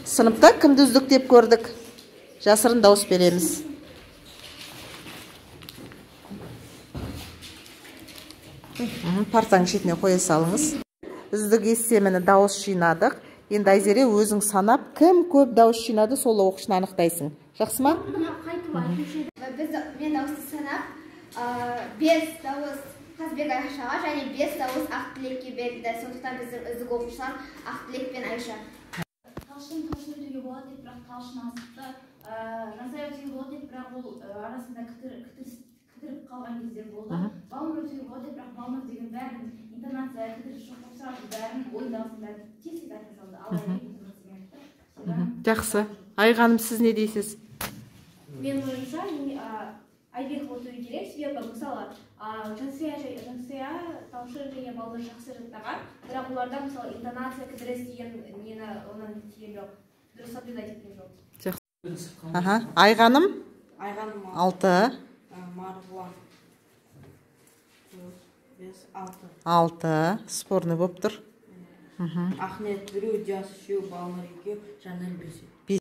Сыныпта кімді үздік деп көрдік? Жасырын дауыс береміз. Партаның шетіне қоя салыңыз. Үздік естемені дауыс жинадық. Енді Айзере өзің санап, кім көп дауыс жинады, сол оқушыны анықтайсың. Жақсы ма? Мен дауысты санап, 5 дауыс Қазбек Айшаға және 5 дауыс Ақтілекке берді. Сондықтан біздің үздік оқушылар Ақтілек пен Айша. Талшын өтуге болады деп, бірақ талшын асықты. Жансай өтуге болады деп, бірақ ол арасында кідіріп қалған кездер болды. Балмұр өтуге болады деп, бірақ Балмұр деген бәрін интонация, кідіріп шоқып сұрады, бәрін ой дауысын бәрін тез айта салды. Жақсы. Айғаным, сіз не дейсіз? Мен ойымша, Айбек өтуге керек, себебі мысалы Жансая, Талшын және Балмұр жақсы жаттаған, бірақ оларда мысалы интонация, кідіріс деген нені оның тиген жоқ. Дұрыс соблюдать еткен жоқ. Айғаным? Айғаным 6. Марғұлан 6. Спорный болып тұр. Ақниет 1, Жас 3, Балмұр 2, Жанел 5.